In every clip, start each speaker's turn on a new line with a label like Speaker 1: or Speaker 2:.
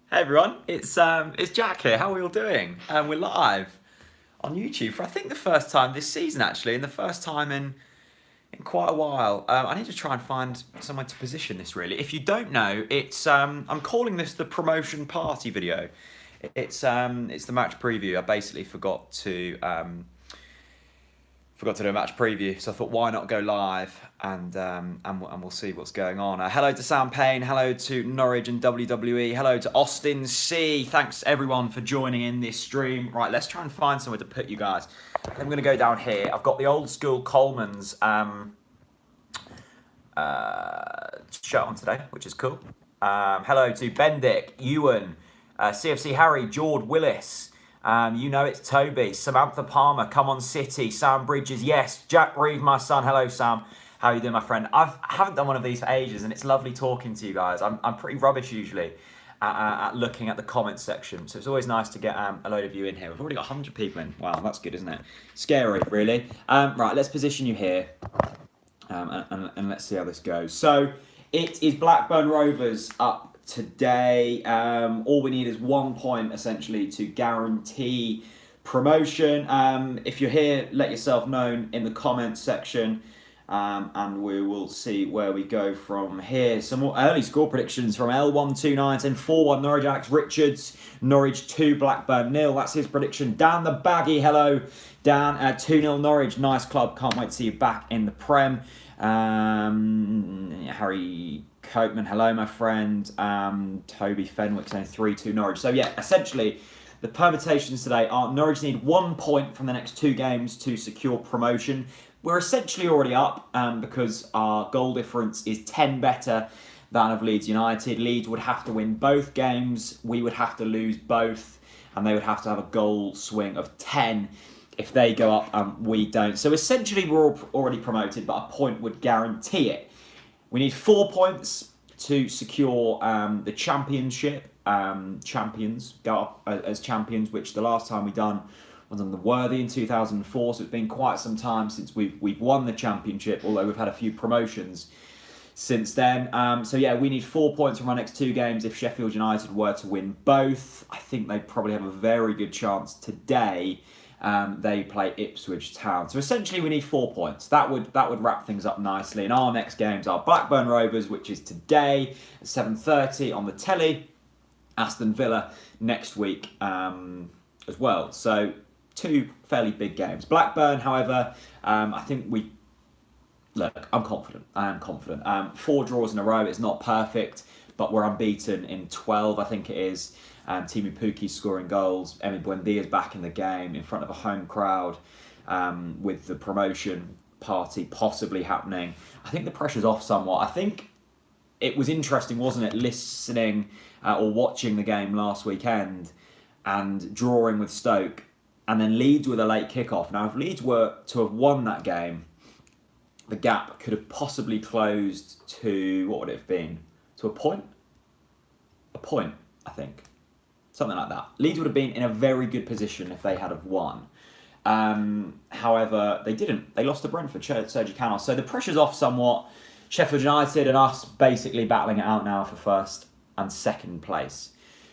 Speaker 1: Hey everyone, it's Jack here. How are we all doing? We're live on YouTube for I think the first time this season actually, and the first time in quite a while. I need to try and find somewhere to position this really. If you don't know, it's I'm calling this the promotion party video. It's the match preview. I basically forgot to do a match preview, so I thought why not go live and we'll see what's going on. Hello to Sam Payne, hello to Norwich and WWE, hello to Austin C. Thanks everyone for joining in this stream. Right, let's try and find somewhere to put you guys. I'm going to go down here. I've got the old school Coleman's shirt on today, which is cool. Hello to Bendick, Ewan, CFC Harry, Jord Willis. You know it's Toby, Samantha Palmer, come on City, Sam Bridges, yes, Jack Reed, my son, hello Sam, how are you doing my friend? I haven't done one of these for ages and it's lovely talking to you guys. I'm pretty rubbish usually at looking at the comments section, so it's always nice to get a load of you in here. We've already got 100 people in, wow, that's good, isn't it? Scary, really. Right, let's position you here and let's see how this goes. So, it is Blackburn Rovers up today. All we need is 1 point essentially to guarantee promotion. If you're here, let yourself know in the comments section, and we will see where we go from here. Some more early score predictions from L129 4-1 Norwich, Alex Richards. Norwich 2, Blackburn 0. That's his prediction. Dan the Baggy, hello Dan. 2-0 Norwich, nice club. Can't wait to see you back in the Prem. Harry Copeman, hello my friend. Toby Fenwick saying 3-2 Norwich. So yeah, essentially the permutations today are Norwich need 1 point from the next 2 games to secure promotion. We're essentially already up because our goal difference is 10 better than of Leeds United. Leeds would have to win both games, we would have to lose both, and they would have to have a goal swing of 10 if they go up and we don't. So essentially we're already promoted, but a point would guarantee it. We need 4 points to secure the championship. Champions go up as champions, which the last time we done was on the Worthy in 2004. So it's been quite some time since we've won the championship, although we've had a few promotions since then. So yeah, we need 4 points from our next 2 games. If Sheffield United were to win both, I think they probably have a very good chance today. They play Ipswich Town. So essentially we need 4 points. That would wrap things up nicely. And our next games are Blackburn Rovers, which is today at 7:30 on the telly. Aston Villa next week as well. So 2 fairly big games. Blackburn, however, I think I'm confident. I am confident. 4 draws in a row. It's not perfect, but we're unbeaten in 12, I think it is. Timu Puki's scoring goals. Emi Buendia's back in the game in front of a home crowd with the promotion party possibly happening. I think the pressure's off somewhat. I think it was interesting, wasn't it, listening or watching the game last weekend and drawing with Stoke and then Leeds with a late kickoff. Now, if Leeds were to have won that game, the gap could have possibly closed to, what would it have been? To a point? A point, I think. Something like that. Leeds would have been in a very good position if they had have won. However, they didn't. They lost to Brentford, Sergi Canal. So the pressure's off somewhat. Sheffield United and us basically battling it out now for first and second place.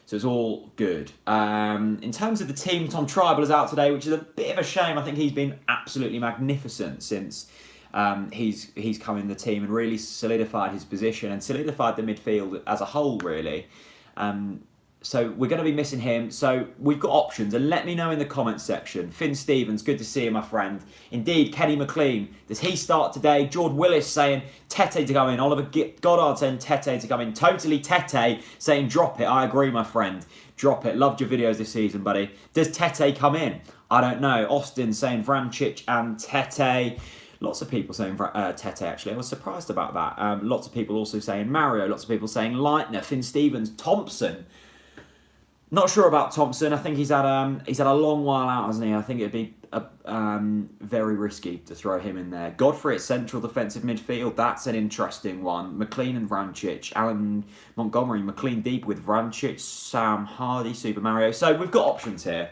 Speaker 1: So it's all good. In terms of the team, Tom Tribal is out today, which is a bit of a shame. I think he's been absolutely magnificent since he's come in the team and really solidified his position and solidified the midfield as a whole, really. So we're going to be missing him. So we've got options, and let me know in the comments section. Finn Stevens, good to see you, my friend. Indeed, Kenny McLean, does he start today? George Willis saying Tete to go in. Oliver Goddard saying Tete to come in. Totally Tete saying drop it. I agree, my friend. Drop it. Loved your videos this season, buddy. Does Tete come in? I don't know. Austin saying Vrancic and Tete. Lots of people saying Tete, actually. I was surprised about that. Lots of people also saying Mario. Lots of people saying Leitner, Finn Stevens, Thompson. Not sure about Thompson. I think he's had a long while out, hasn't he? I think it'd be very risky to throw him in there. Godfrey at central defensive midfield. That's an interesting one. McLean and Vrancic. Alan Montgomery. McLean deep with Vrancic. Sam Hardy. Super Mario. So we've got options here.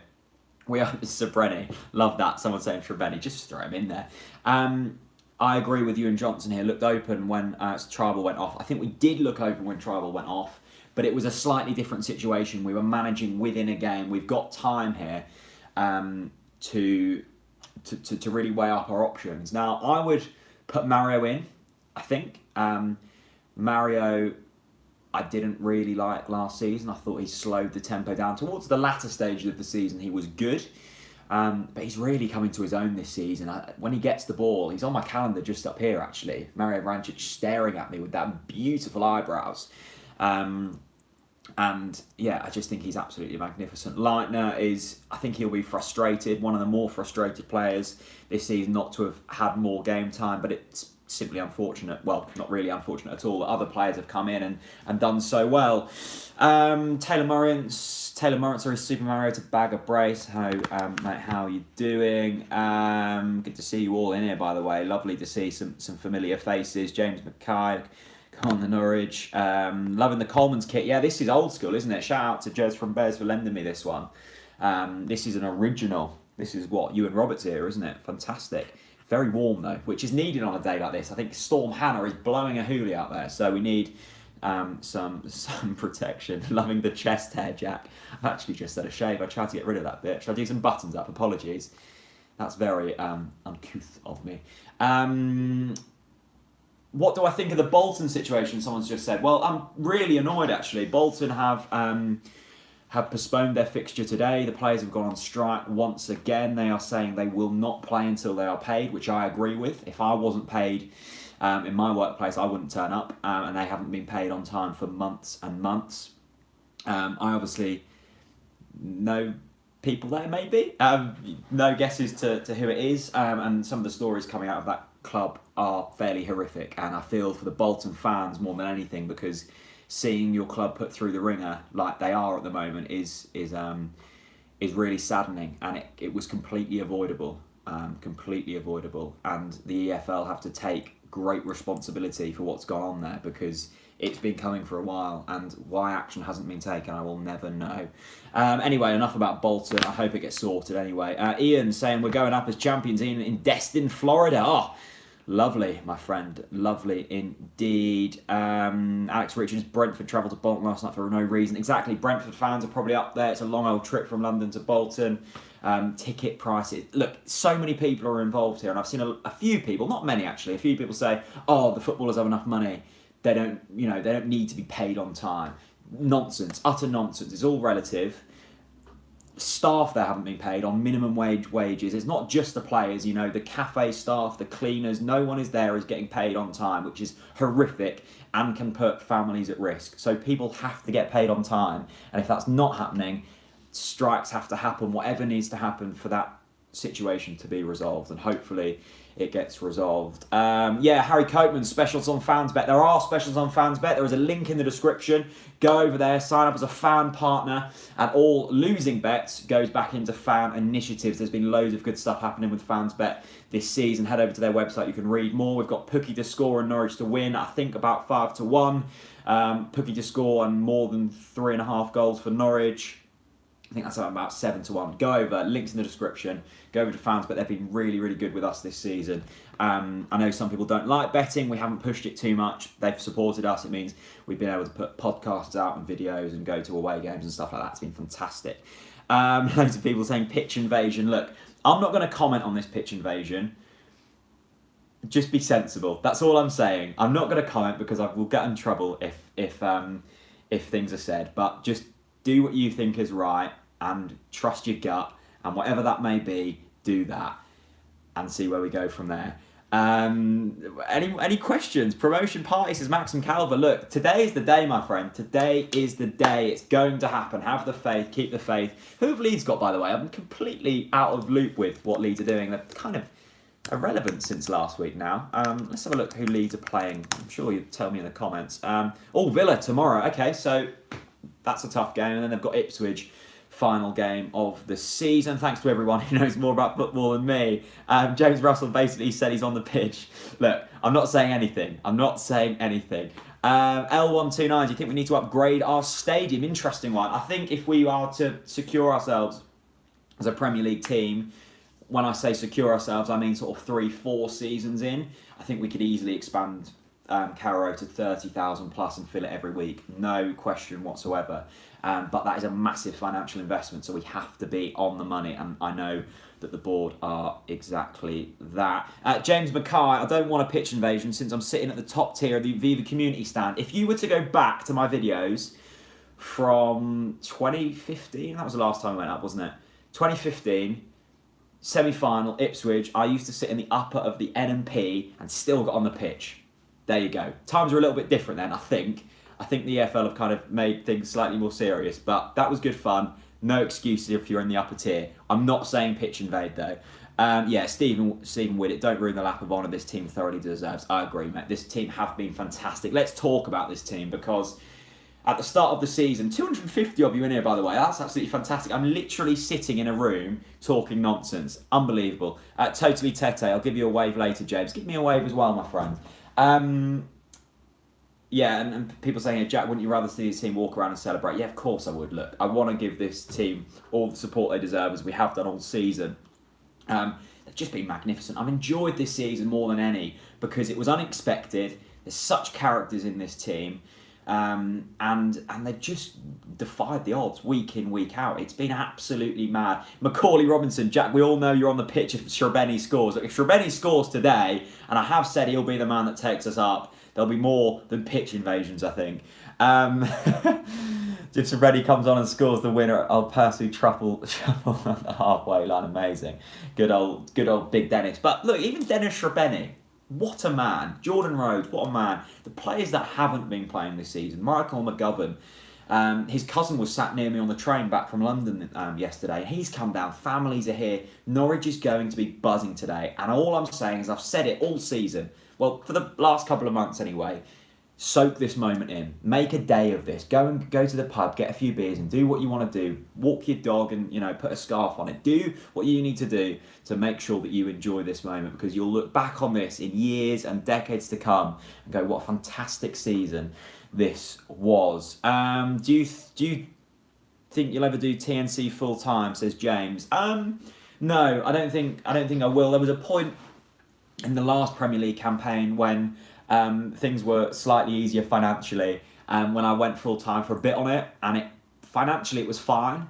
Speaker 1: We are Sabreni. Love that. Someone saying Trebeni. Just throw him in there. I agree with you and Johnson here. Looked open when Tribal went off. I think we did look open when Tribal went off. but it was a slightly different situation. We were managing within a game. We've got time here to really weigh up our options. Now, I would put Mario in, I think. Mario, I didn't really like last season. I thought he slowed the tempo down. Towards the latter stages of the season, he was good. But he's really coming to his own this season. When he gets the ball, he's on my calendar just up here, actually. Mario Vrancic staring at me with that beautiful eyebrows. And yeah, I just think he's absolutely magnificent. Leitner I think he'll be frustrated, one of the more frustrated players this season not to have had more game time, but it's simply unfortunate. Well, not really unfortunate at all. Other players have come in and done so well. Taylor Morrance, sorry, Super Mario to bag a brace. Mate, how are you doing? Good to see you all in here, by the way. Lovely to see some familiar faces. James Mackay, come on the Norwich. Loving the Coleman's kit. Yeah, this is old school, isn't it? Shout out to Jez from Bears for lending me this one. This is an original. This is what, you and Robert's here, isn't it? Fantastic. Very warm though, which is needed on a day like this. I think Storm Hannah is blowing a hoolie out there, so we need some protection. Loving the chest hair, Jack. I've actually just had a shave. I tried to get rid of that bit. Should I do some buttons up? Apologies. That's very uncouth of me. What do I think of the Bolton situation? Someone's just said. Well, I'm really annoyed actually. Bolton have postponed their fixture today. The players have gone on strike once again. They are saying they will not play until they are paid, which I agree with. If I wasn't paid in my workplace, I wouldn't turn up, and they haven't been paid on time for months and months. I obviously know people there, maybe. No guesses to who it is, and some of the stories coming out of that club are fairly horrific, and I feel for the Bolton fans more than anything, because seeing your club put through the ringer like they are at the moment is really saddening, and it was completely avoidable, and the EFL have to take great responsibility for what's gone on there, because it's been coming for a while, and why action hasn't been taken I will never know. Anyway, enough about Bolton. I hope it gets sorted anyway. Ian saying we're going up as champions in Destin, Florida. Oh, lovely, my friend. Lovely indeed. Alex Richards, Brentford travelled to Bolton last night for no reason. Exactly, Brentford fans are probably up there. It's a long old trip from London to Bolton. Ticket prices. Look, so many people are involved here, and I've seen a few people, not many actually, a few people say, oh, the footballers have enough money. They don't need to be paid on time. Nonsense, utter nonsense. It's all relative. Staff there haven't been paid on minimum wages. It's not just the players, the cafe staff, the cleaners. No one is getting paid on time, which is horrific and can put families at risk. So people have to get paid on time, and if that's not happening, strikes have to happen. Whatever needs to happen for that situation to be resolved, and hopefully it gets resolved. Harry Copeman, specials on FansBet. There are specials on FansBet. There is a link in the description. Go over there, sign up as a fan partner, and all losing bets goes back into fan initiatives. There's been loads of good stuff happening with FansBet this season. Head over to their website, you can read more. We've got Pookie to score and Norwich to win, I think about 5-1. Pookie to score and more than 3.5 goals for Norwich. I think that's about 7-1. Go over, links in the description. Go over to FansBet. They've been really, really good with us this season. I know some people don't like betting. We haven't pushed it too much. They've supported us. It means we've been able to put podcasts out and videos and go to away games and stuff like that. It's been fantastic. Loads of people saying pitch invasion. Look, I'm not going to comment on this pitch invasion. Just be sensible. That's all I'm saying. I'm not going to comment because I will get in trouble if things are said. But just do what you think is right and trust your gut, and whatever that may be, do that and see where we go from there. Any questions? Promotion party, says Maxim Calver. Look, today is the day, my friend. Today is the day. It's going to happen. Have the faith. Keep the faith. Who have Leeds got, by the way? I'm completely out of loop with what Leeds are doing. They're kind of irrelevant since last week now. Let's have a look who Leeds are playing. I'm sure you'll tell me in the comments. Villa tomorrow. Okay, so that's a tough game. And then they've got Ipswich, final game of the season. Thanks to everyone who knows more about football than me. James Russell basically said he's on the pitch. Look, I'm not saying anything. L129, do you think we need to upgrade our stadium? Interesting one. I think if we are to secure ourselves as a Premier League team, when I say secure ourselves, I mean sort of 3-4 seasons in, I think we could easily expand Carrow Road to 30,000 plus and fill it every week. No question whatsoever. But that is a massive financial investment, so we have to be on the money, and I know that the board are exactly that. James Mackay, I don't want a pitch invasion since I'm sitting at the top tier of the Viva community stand. If you were to go back to my videos from 2015, that was the last time I went up, wasn't it? 2015, semi-final, Ipswich, I used to sit in the upper of the N&P and still got on the pitch. There you go. Times were a little bit different then, I think. I think the EFL have kind of made things slightly more serious, but that was good fun. No excuses if you're in the upper tier. I'm not saying pitch invade though. Stephen Widdett, don't ruin the lap of honour this team thoroughly deserves. I agree, mate. This team have been fantastic. Let's talk about this team because at the start of the season, 250 of you in here, by the way. That's absolutely fantastic. I'm literally sitting in a room talking nonsense. Unbelievable. Totally Tete. I'll give you a wave later, James. Give me a wave as well, my friend. And people saying, Jack, wouldn't you rather see this team walk around and celebrate? Yeah, of course I would. Look, I want to give this team all the support they deserve, as we have done all season. They've just been magnificent. I've enjoyed this season more than any because it was unexpected. There's such characters in this team. And they've just defied the odds week in, week out. It's been absolutely mad. Macaulay Robinson, Jack, we all know you're on the pitch if Shrebeni scores. If Shrebeni scores today, and I have said he'll be the man that takes us up, there'll be more than pitch invasions, I think. If Shrebeni comes on and scores the winner, I'll personally truffle on the halfway line. Amazing. Good old Big Dennis. But look, even Dennis Shrebeni, what a man. Jordan Rhodes, what a man. The players that haven't been playing this season. Michael McGovern, his cousin was sat near me on the train back from London yesterday. He's come down. Families are here. Norwich is going to be buzzing today. And all I'm saying is I've said it all season. Well, for the last couple of months anyway. Soak this moment in. Make a day of this. Go to the pub, get a few beers and do what you want to do. Walk your dog and, put a scarf on it. Do what you need to do to make sure that you enjoy this moment, because you'll look back on this in years and decades to come and go, what a fantastic season this was. Do you think you'll ever do TNC full time, says James? No, I don't think I will. There was a point in the last Premier League campaign when things were slightly easier financially, when I went full time for a bit on it, and financially it was fine.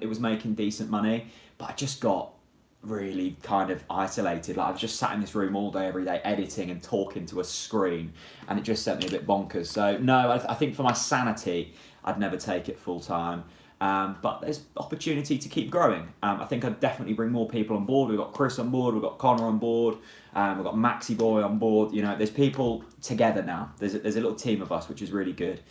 Speaker 1: It was making decent money, but I just got really kind of isolated. Like I was just sat in this room all day, every day, editing and talking to a screen, and it just sent me a bit bonkers. So no, I think for my sanity, I'd never take it full time. But there's opportunity to keep growing. I think I'd definitely bring more people on board. We've got Chris on board, we've got Connor on board, we've got Maxi Boy on board. There's people together now. There's a little team of us, which is really good.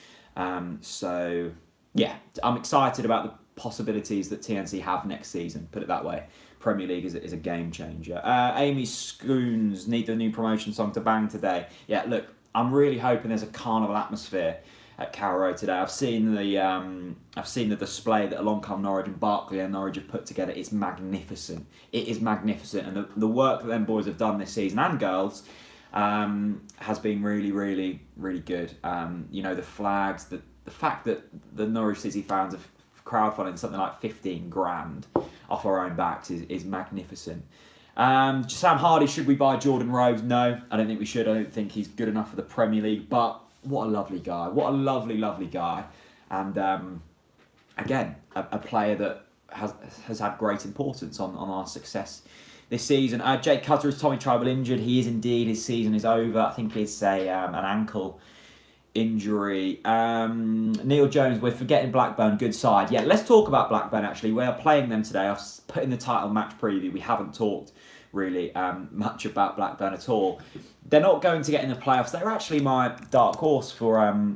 Speaker 1: So yeah, I'm excited about the possibilities that TNC have next season, put it that way. Premier League is a game changer. Amy Scoons, need the new promotion song to bang today. Yeah, look, I'm really hoping there's a carnival atmosphere at Carrow Road today. I've seen the display that Along Come Norwich and Barclay and Norwich have put together. It's magnificent. It is magnificent, and the work that them boys have done this season, and girls, has been really, really, really good. The flags, the fact that the Norwich City fans have crowdfunded something like 15 grand off our own backs is magnificent. Sam Hardy, should we buy Jordan Rhodes? No, I don't think we should. I don't think he's good enough for the Premier League, but what a lovely guy. What a lovely, lovely guy. And again, a player that has had great importance on our success this season. Jake Cutter is Tommy Tribal injured. He is indeed. His season is over. I think it's an ankle injury. Neil Jones, we're forgetting Blackburn, good side. Yeah, let's talk about Blackburn actually. We are playing them today. I've put in the title match preview. We haven't talked really much about Blackburn at all. They're not going to get in the playoffs. They're actually my dark horse for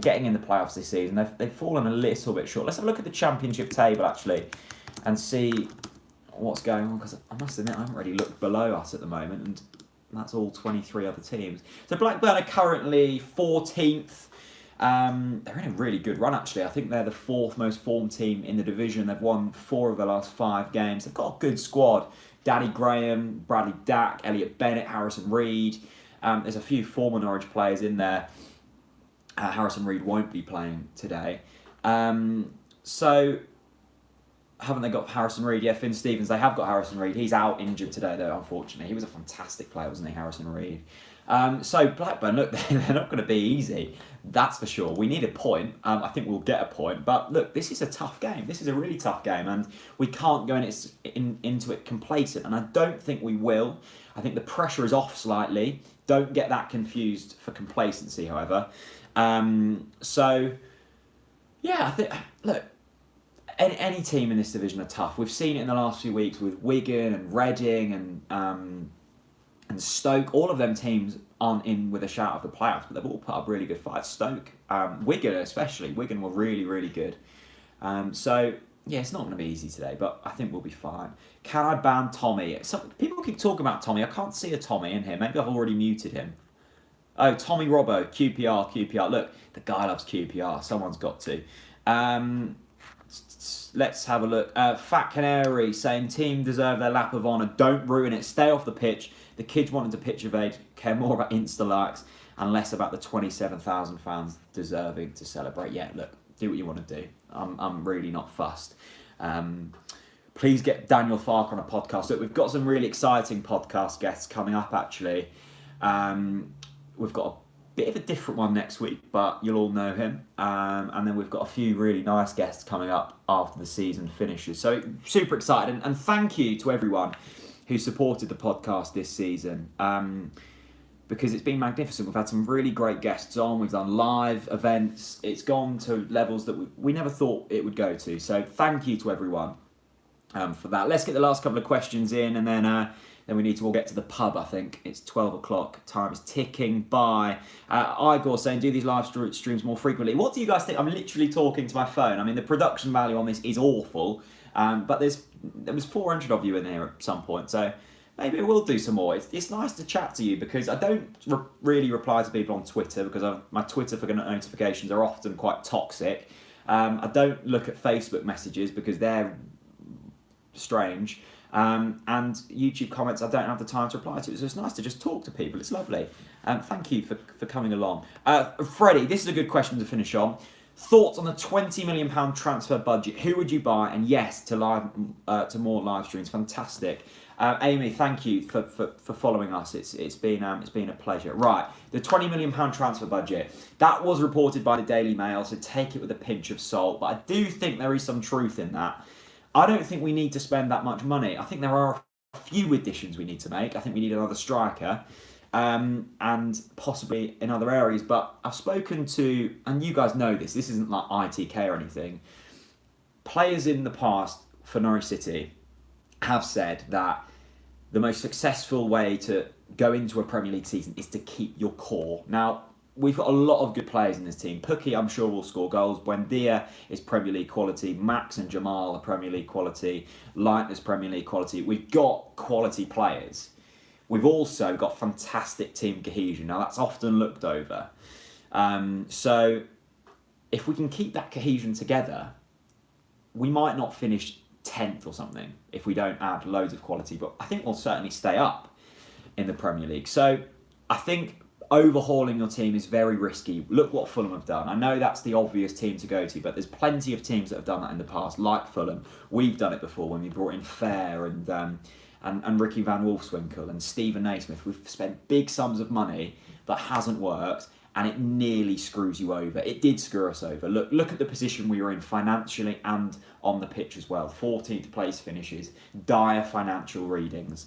Speaker 1: getting in the playoffs this season. They've fallen a little bit short. Let's have a look at the championship table actually and see what's going on, because I must admit I haven't really looked below us at the moment, and that's all 23 other teams. So Blackburn are currently 14th. They're in a really good run actually. I think they're the 4th most formed team in the division. They've won 4 of the last 5 games. They've got a good squad. Daddy Graham, Bradley Dack, Elliot Bennett, Harrison Reed. There's a few former Norwich players in there. Harrison Reed won't be playing today. So haven't they got Harrison Reed? Yeah, Finn Stevens, they have got Harrison Reed. He's out injured today though, unfortunately. He was a fantastic player, wasn't he, Harrison Reed? So Blackburn, look, they're not going to be easy. That's for sure. We need a point. I think we'll get a point. But look, this is a tough game. This is a really tough game, and we can't go into it complacent. And I don't think we will. I think the pressure is off slightly. Don't get that confused for complacency, however. So, yeah, I think, look, any team in this division are tough. We've seen it in the last few weeks with Wigan and Reading and Stoke. All of them teams aren't in with a shout of the playoffs, but they've all put up really good fights. Stoke, Wigan especially. Wigan were really, really good. So, yeah, it's not going to be easy today, but I think we'll be fine. Can I ban Tommy? People keep talking about Tommy. I can't see a Tommy in here. Maybe I've already muted him. Oh, Tommy Robbo, QPR. Look, the guy loves QPR. Someone's got to. Let's have a look. Fat Canary saying team deserve their lap of honour. Don't ruin it. Stay off the pitch. The kids wanting to pitch evade. Care more about Insta likes and less about the 27,000 fans deserving to celebrate. Yeah, look, do what you want to do. I'm really not fussed. Please get Daniel Farke on a podcast. Look, we've got some really exciting podcast guests coming up, actually. We've got a bit of a different one next week, but you'll all know him. And then we've got a few really nice guests coming up after the season finishes. So super excited. And thank you to everyone who supported the podcast this season. Because it's been magnificent. We've had some really great guests on. We've done live events. It's gone to levels that we never thought it would go to. So thank you to everyone for that. Let's get the last couple of questions in, and then we need to all get to the pub, I think. It's 12 o'clock. Time is ticking by. Igor saying, do these live streams more frequently. What do you guys think? I'm literally talking to my phone. I mean, the production value on this is awful. But there was 400 of you in here at some point. So maybe we'll do some more. It's nice to chat to you because I don't really reply to people on Twitter because my Twitter notifications are often quite toxic. I don't look at Facebook messages because they're strange. And YouTube comments I don't have the time to reply to. So it's nice to just talk to people. It's lovely. Thank you for coming along. Freddie, this is a good question to finish on. Thoughts on the £20 million transfer budget? Who would you buy? And yes, to more live streams. Fantastic. Amy, thank you for following us. It's been a pleasure. Right, the £20 million transfer budget. That was reported by the Daily Mail, so take it with a pinch of salt. But I do think there is some truth in that. I don't think we need to spend that much money. I think there are a few additions we need to make. I think we need another striker, and possibly in other areas. But I've spoken to, and you guys know this isn't like ITK or anything, players in the past for Norwich City have said that the most successful way to go into a Premier League season is to keep your core. Now, we've got a lot of good players in this team. Pukki, I'm sure, will score goals. Buendia is Premier League quality. Max and Jamal are Premier League quality. Leitner's Premier League quality. We've got quality players. We've also got fantastic team cohesion. Now, that's often looked over. So, if we can keep that cohesion together, we might not finish 10th or something if we don't add loads of quality, but I think we'll certainly stay up in the Premier League. So, I think overhauling your team is very risky. Look what Fulham have done. I know that's the obvious team to go to, but there's plenty of teams that have done that in the past, like Fulham. We've done it before when we brought in Fair and Ricky Van Wolfswinkel and Stephen Naismith. We've spent big sums of money that hasn't worked, and it nearly screws you over. It did screw us over. Look at the position we were in financially and on the pitch as well. 14th place finishes, dire financial readings.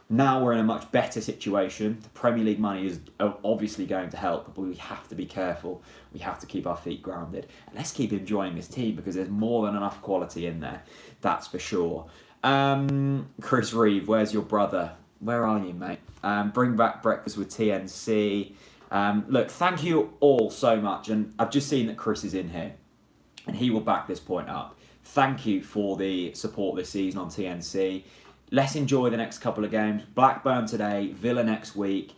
Speaker 1: Now we're in a much better situation. The Premier League money is obviously going to help, but we have to be careful. We have to keep our feet grounded. And let's keep enjoying this team because there's more than enough quality in there. That's for sure. Chris Reeve, where's your brother? Where are you, mate? Bring back breakfast with TNC. Look, thank you all so much. And I've just seen that Chris is in here and he will back this point up. Thank you for the support this season on TNC. Let's enjoy the next couple of games. Blackburn today, Villa next week.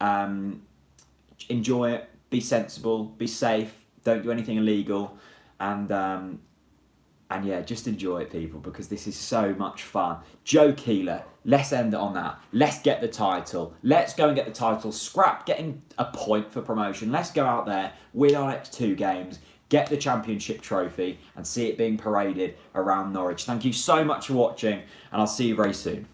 Speaker 1: Enjoy it. Be sensible. Be safe. Don't do anything illegal. And yeah, just enjoy it, people, because this is so much fun. Joe Keeler, let's end it on that. Let's get the title. Let's go and get the title. Scrap getting a point for promotion. Let's go out there, win our next 2 games, get the championship trophy and see it being paraded around Norwich. Thank you so much for watching, and I'll see you very soon.